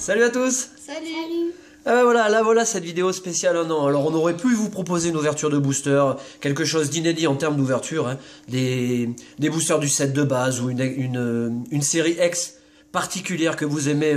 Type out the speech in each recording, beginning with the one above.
Salut à tous. Salut. Ah ben voilà, là voilà cette vidéo spéciale 1 an. Alors on aurait pu vous proposer une ouverture de booster, quelque chose d'inédit en termes d'ouverture, hein. Des boosters du set de base ou une série X particulière que vous aimez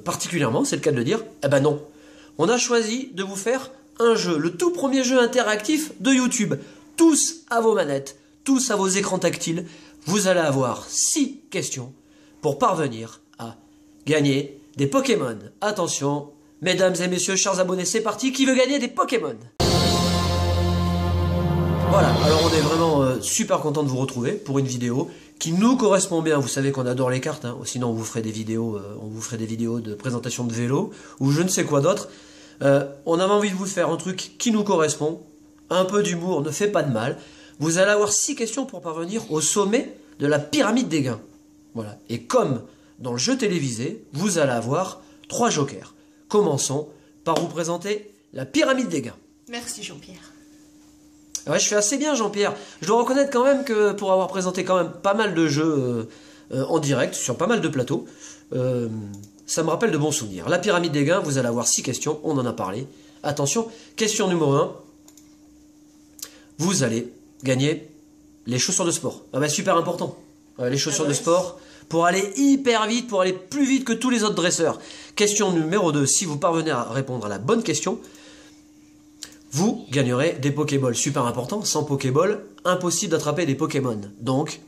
particulièrement, c'est le cas de le dire. Eh ben non, on a choisi de vous faire un jeu, le tout premier jeu interactif de YouTube. Tous à vos manettes, tous à vos écrans tactiles, vous allez avoir 6 questions pour parvenir à gagner des Pokémon. Attention, mesdames et messieurs, chers abonnés, c'est parti. Qui veut gagner des Pokémon? Voilà, alors on est vraiment super content de vous retrouver pour une vidéo qui nous correspond bien. Vous savez qu'on adore les cartes, hein. Sinon on vous ferait des vidéos, de présentation de vélo ou je ne sais quoi d'autre. On avait envie de vous faire un truc qui nous correspond. Un peu d'humour ne fait pas de mal. Vous allez avoir 6 questions pour parvenir au sommet de la pyramide des gains. Voilà. Et comme dans le jeu télévisé, vous allez avoir 3 jokers. Commençons par vous présenter la pyramide des gains. Merci Jean-Pierre. Ouais, je fais assez bien Jean-Pierre. Je dois reconnaître quand même que pour avoir présenté quand même pas mal de jeux en direct, sur pas mal de plateaux, ça me rappelle de bons souvenirs. La pyramide des gains, vous allez avoir 6 questions, on en a parlé. Attention, question numéro 1. Vous allez gagner les chaussures de sport. Ah bah super important. Les chaussures de sport pour aller hyper vite, pour aller plus vite que tous les autres dresseurs. Question numéro 2. Si vous parvenez à répondre à la bonne question, vous gagnerez des Pokéballs. Super important. Sans Pokéball, impossible d'attraper des Pokémon. Donc,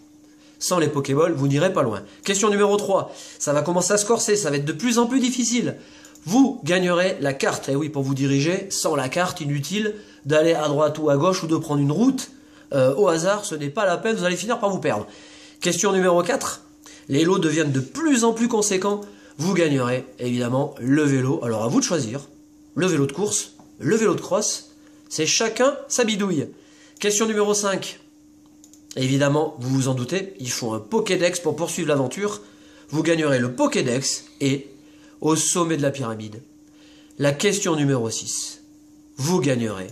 sans les Pokéballs, vous n'irez pas loin. Question numéro 3. Ça va commencer à se corser. Ça va être de plus en plus difficile. Vous gagnerez la carte. Et oui, pour vous diriger, sans la carte, inutile d'aller à droite ou à gauche ou de prendre une route au hasard. Ce n'est pas la peine, vous allez finir par vous perdre. Question numéro 4. Les lots deviennent de plus en plus conséquents. Vous gagnerez évidemment le vélo. Alors à vous de choisir. Le vélo de course, le vélo de cross. C'est chacun sa bidouille. Question numéro 5. Évidemment, vous vous en doutez, il faut un Pokédex pour poursuivre l'aventure. Vous gagnerez le Pokédex et, au sommet de la pyramide, la question numéro 6. Vous gagnerez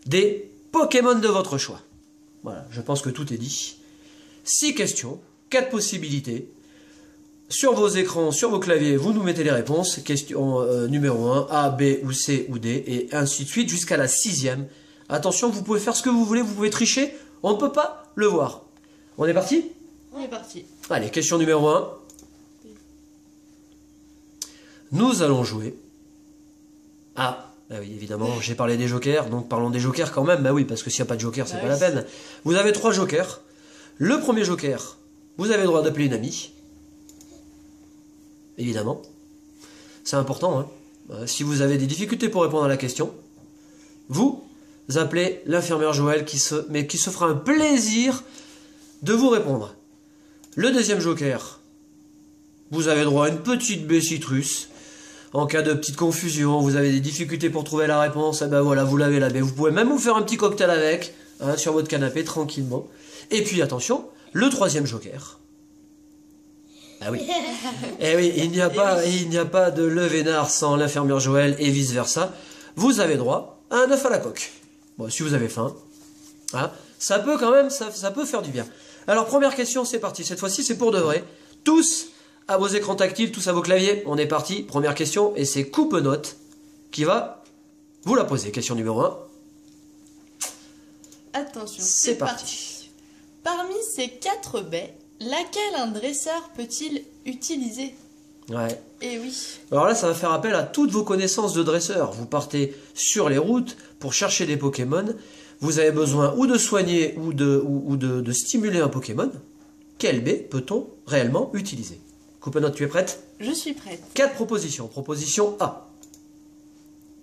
des Pokémon de votre choix. Voilà, je pense que tout est dit. 6 questions, 4 possibilités. Sur vos écrans, sur vos claviers, vous nous mettez les réponses. Question numéro 1, A, B ou C ou D, et ainsi de suite jusqu'à la 6e. Attention, vous pouvez faire ce que vous voulez, vous pouvez tricher, on ne peut pas le voir. On est parti? On est parti. Allez, question numéro 1. Nous allons jouer à... Ah oui, évidemment, j'ai parlé des jokers, donc parlons des jokers quand même. Bah oui, parce que s'il n'y a pas de joker, c'est pas la peine. Vous avez 3 jokers. Le premier joker, vous avez le droit d'appeler une amie. Évidemment. C'est important, hein. Si vous avez des difficultés pour répondre à la question, vous appelez l'infirmière Joël qui se fera un plaisir de vous répondre. Le deuxième joker, vous avez droit à une petite baie citrus. En cas de petite confusion, vous avez des difficultés pour trouver la réponse, et ben voilà, vous l'avez la baie. Vous pouvez même vous faire un petit cocktail avec, hein, sur votre canapé, tranquillement. Et puis attention, le troisième joker. Ah oui. Eh oui, il n'y a pas de Levénard sans l'infirmière Joël et vice versa. Vous avez droit à un œuf à la coque. Bon, si vous avez faim, hein, ça peut quand même, ça peut faire du bien. Alors première question, c'est parti. Cette fois-ci, c'est pour de vrai. Tous à vos écrans tactiles, tous à vos claviers. On est parti. Première question, et c'est Coupe-Note qui va vous la poser. Question numéro 1. Attention, c'est parti. Parmi ces 4 baies, laquelle un dresseur peut-il utiliser? Ouais. Eh oui. Alors là, ça va faire appel à toutes vos connaissances de dresseur. Vous partez sur les routes pour chercher des Pokémon. Vous avez besoin ou de soigner ou de stimuler un Pokémon. Quelle baie peut-on réellement utiliser? Coupe-Note, tu es prête? Je suis prête. 4 propositions. Proposition A.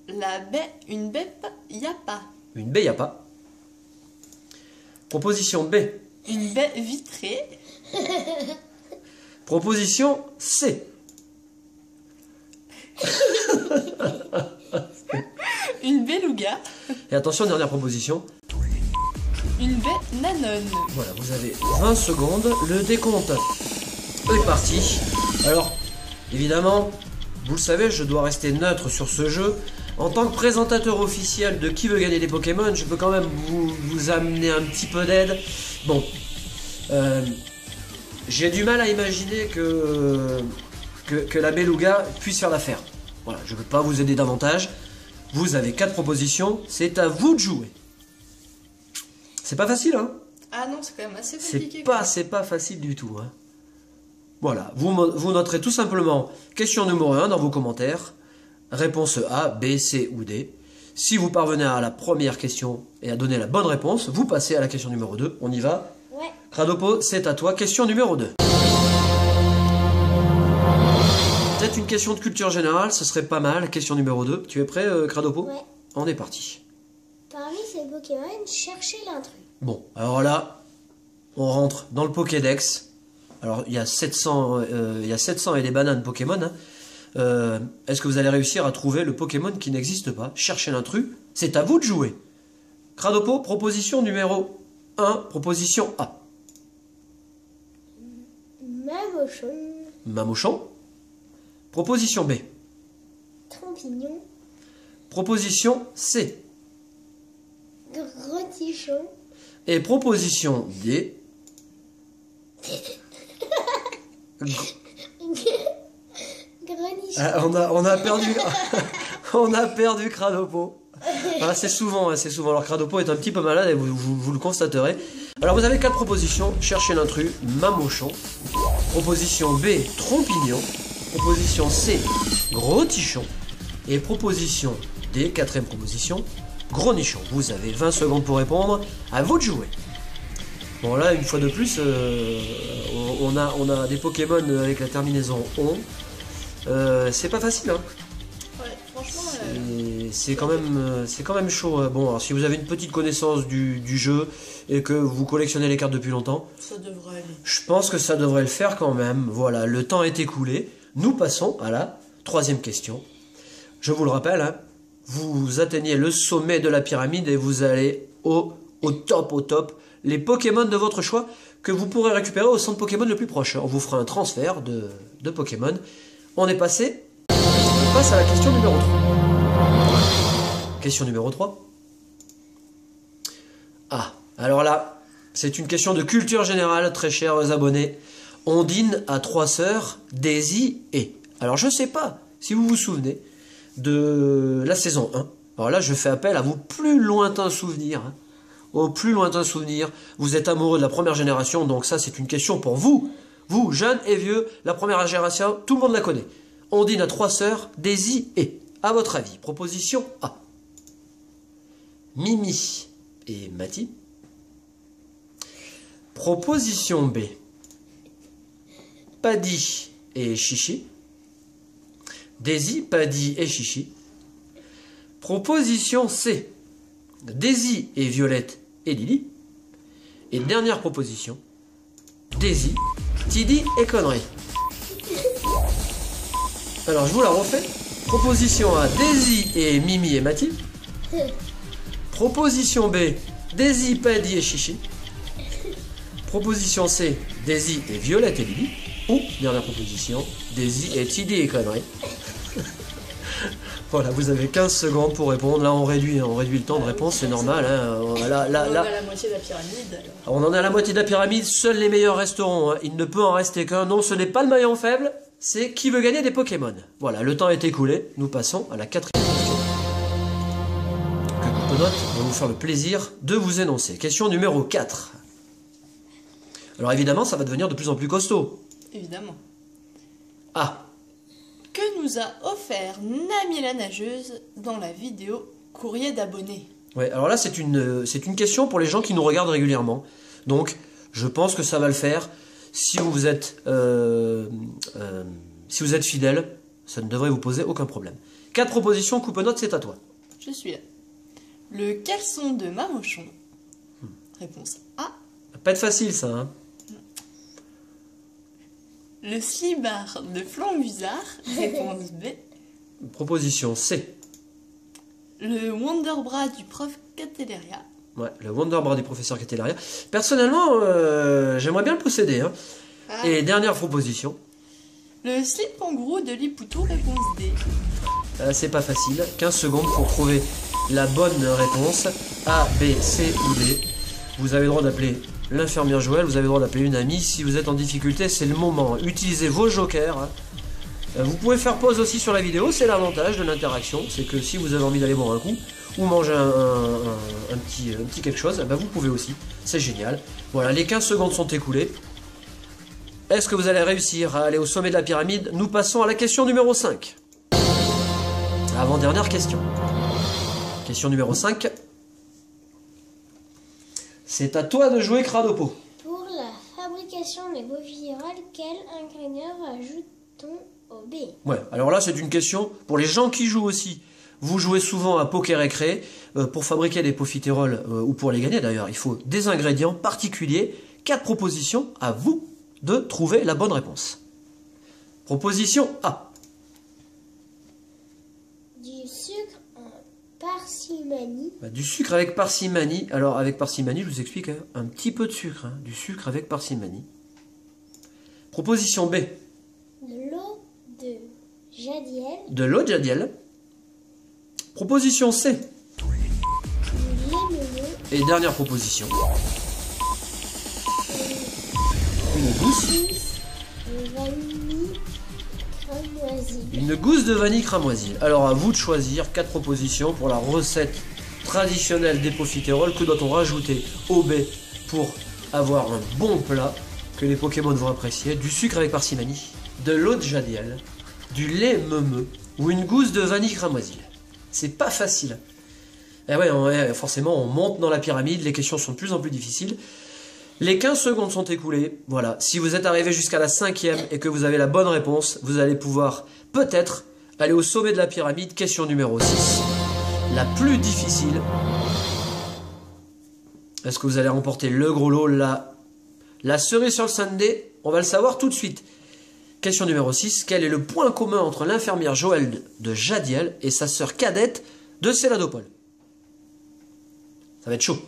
Une baie Yappa. Une baie Yappa. Proposition B. Une baie vitrée. Proposition C. Une beluga. Et attention, dernière proposition. Une baie nanone. Voilà, vous avez 20 secondes. Le décompte est parti. Alors, évidemment, vous le savez, je dois rester neutre sur ce jeu. En tant que présentateur officiel de Qui veut gagner des Pokémon, je peux quand même vous amener un petit peu d'aide. Bon, j'ai du mal à imaginer que que la beluga puisse faire l'affaire. Voilà, je ne peux pas vous aider davantage. Vous avez 4 propositions, c'est à vous de jouer. C'est pas facile, hein? Ah non, c'est quand même assez compliqué. C'est pas facile du tout, hein. Voilà, vous noterez tout simplement question numéro 1 dans vos commentaires. Réponse A, B, C ou D. Si vous parvenez à la première question et à donner la bonne réponse, vous passez à la question numéro 2. On y va? Ouais. Cradopo, c'est à toi. Question numéro 2. Peut-être une question de culture générale, ce serait pas mal. Question numéro 2. Tu es prêt, Cradopo? Ouais. On est parti. Parmi ces Pokémon, cherchez l'intrus. Bon, alors là, on rentre dans le Pokédex. Alors, il y a 700 et des bananes Pokémon, hein. Est-ce que vous allez réussir à trouver le Pokémon qui n'existe pas? Cherchez l'intrus, c'est à vous de jouer. Cradopo, proposition numéro 1, proposition A. Mamochon. Mamochon. Proposition B. Trompignon. Proposition C. Grotichon. Et proposition D. Grenichon. Ah, on a perdu, on a perdu Cradopo. Ah, c'est souvent. Alors Cradopo est un petit peu malade et vous le constaterez. Alors vous avez 4 propositions. Cherchez l'intrus, Mamochon. Proposition B, Trompignon. Proposition C, Grotichon. Et proposition D, 4e proposition, Gronichon. Vous avez 20 secondes pour répondre. À vous de jouer. Bon là, une fois de plus, on a des Pokémon avec la terminaison ON. C'est pas facile, hein. Ouais, franchement. C'est quand même chaud. Bon, alors si vous avez une petite connaissance du jeu et que vous collectionnez les cartes depuis longtemps, Ça devrait aller. je pense que ça devrait le faire quand même. Voilà, le temps est écoulé. Nous passons à la 3e question. Je vous le rappelle, hein, vous atteignez le sommet de la pyramide et vous allez au top. Les Pokémon de votre choix que vous pourrez récupérer au centre Pokémon le plus proche. On vous fera un transfert de Pokémon. On passe à la question numéro 3. Question numéro 3. Ah, alors là, c'est une question de culture générale, très chers abonnés. Ondine a 3 sœurs, Daisy et... Alors je sais pas si vous vous souvenez de la saison 1. Alors là, je fais appel à vos plus lointains souvenirs. Hein. Au plus lointain souvenir, vous êtes amoureux de la première génération, donc ça c'est une question pour vous. Vous, jeunes et vieux, la première génération, tout le monde la connaît. Ondine a 3 sœurs, Daisy et... À votre avis, proposition A. Mimi et Mati. Proposition B. Paddy et Chichi. Daisy, Paddy et Chichi. Proposition C. Daisy et Violette et Lily. Et dernière proposition. Daisy, Tiddy et Connery. Alors je vous la refais. Proposition A, Daisy et Mimi et Mati. Proposition B, Daisy, Paddy et Chichi. Proposition C, Daisy et Violette et Lily. Ou, dernière proposition, Daisy et Tiddy et Connery. Voilà, vous avez 15 secondes pour répondre. Là, on réduit le temps de réponse, c'est normal. Hein. On en est à la moitié de la pyramide. Alors. On en est à la moitié de la pyramide, seuls les meilleurs resteront. Hein. Il ne peut en rester qu'un. Non, ce n'est pas le maillon faible, c'est qui veut gagner des Pokémon. Voilà, le temps est écoulé. Nous passons à la 4e question. Que Coupeau-Notes va vous faire le plaisir de vous énoncer. Question numéro 4. Alors évidemment, ça va devenir de plus en plus costaud. Évidemment. Ah. Que nous a offert Nami la nageuse dans la vidéo courrier d'abonnés? Ouais, alors là, c'est une question pour les gens qui nous regardent régulièrement. Donc, je pense que ça va le faire. Si vous êtes fidèle, ça ne devrait vous poser aucun problème. 4 propositions, Coupeau-Notes, c'est à toi. Je suis là. Le caleçon de Mamochon. Réponse A. Ça va pas être facile, ça, hein. Le slibard de Flambusard. Réponse B. Proposition C. Le Wonderbra du prof Cateleria. Ouais, le Wonderbra du professeur Cateleria. Personnellement, j'aimerais bien le posséder. Hein. Ah. Et dernière proposition. Le slip kangourou de Lipoutou. Réponse D. C'est pas facile. 15 secondes pour trouver la bonne réponse. A, B, C ou D. Vous avez le droit d'appeler l'infirmière Joël, vous avez le droit d'appeler une amie. Si vous êtes en difficulté, c'est le moment. Utilisez vos jokers. Hein. Vous pouvez faire pause aussi sur la vidéo, c'est l'avantage de l'interaction, c'est que si vous avez envie d'aller boire un coup ou manger un petit quelque chose, bah vous pouvez aussi, c'est génial. Voilà, les 15 secondes sont écoulées. Est-ce que vous allez réussir à aller au sommet de la pyramide? Nous passons à la question numéro 5. Avant-dernière question. Question numéro 5. C'est à toi de jouer, Cradopo. Pour la fabrication des profiteroles, quel ingrédient rajoute-t-on au B? Ouais, alors là c'est une question pour les gens qui jouent aussi. Vous jouez souvent à Poker Récré. Pour fabriquer des profiteroles, ou pour les gagner d'ailleurs, il faut des ingrédients particuliers. 4 propositions, à vous de trouver la bonne réponse. Proposition A. Du sucre en parcimonie. Du sucre avec parcimonie. Alors avec parcimonie, je vous explique, hein, un petit peu de sucre. Hein, du sucre avec parcimonie. Proposition B. De l'eau de jadiel. De l'eau de jadiel. Proposition C. Du lait melon. Et dernière proposition. Une gousse. De vanille cramoisie. Une gousse de vanille cramoisie. Alors à vous de choisir 4 propositions pour la recette traditionnelle des profiteroles. Que doit-on rajouter au B pour avoir un bon plat que les Pokémon vont apprécier? Du sucre avec parcimonie, de l'eau de jadiel, du lait meumeux ou une gousse de vanille cramoisie. C'est pas facile. Et ouais, forcément on monte dans la pyramide, les questions sont de plus en plus difficiles. Les 15 secondes sont écoulées. Voilà, si vous êtes arrivé jusqu'à la 5e et que vous avez la bonne réponse, vous allez pouvoir peut-être aller au sommet de la pyramide. Question numéro 6, la plus difficile. Est-ce que vous allez remporter le gros lot, la cerise sur le sundae? On va le savoir tout de suite. Question numéro 6, quel est le point commun entre l'infirmière Joëlle de Jadiel et sa sœur cadette de Céladopol? Ça va être chaud.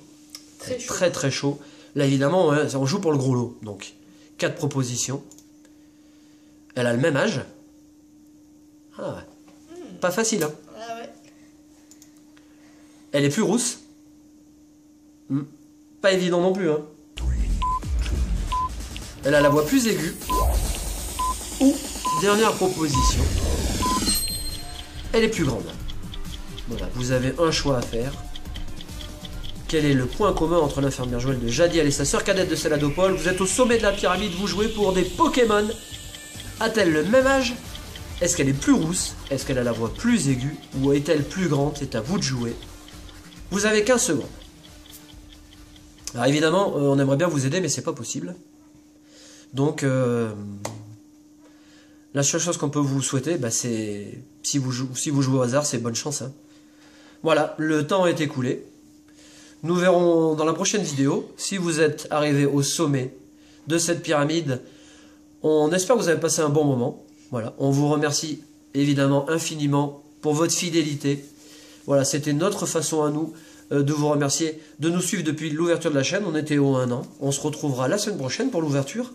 Très chaud. Très très chaud. Là évidemment, hein, on joue pour le gros lot. Donc, 4 propositions. Elle a le même âge. Ah ouais. Pas facile, hein. Ah ouais. Elle est plus rousse. Pas évident non plus, hein. Elle a la voix plus aiguë. Ou, dernière proposition, elle est plus grande. Voilà, vous avez un choix à faire. Quel est le point commun entre l'infirmière Joëlle de Jadiel et sa sœur cadette de Céladopol? Vous êtes au sommet de la pyramide, vous jouez pour des Pokémon. A-t-elle le même âge? Est-ce qu'elle est plus rousse? Est-ce qu'elle a la voix plus aiguë? Ou est-elle plus grande? C'est à vous de jouer. Vous avez 15 secondes. Alors évidemment, on aimerait bien vous aider, mais c'est pas possible. Donc, la seule chose qu'on peut vous souhaiter, bah, c'est, si vous jouez au hasard, c'est bonne chance. Hein. Voilà, le temps est écoulé. Nous verrons dans la prochaine vidéo si vous êtes arrivé au sommet de cette pyramide. On espère que vous avez passé un bon moment. Voilà, on vous remercie évidemment infiniment pour votre fidélité. Voilà, c'était notre façon à nous de vous remercier, de nous suivre depuis l'ouverture de la chaîne. On était au 1 an. On se retrouvera la semaine prochaine pour l'ouverture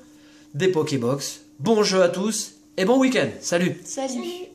des Pokébox. Bon jeu à tous et bon week-end. Salut! Salut. Salut.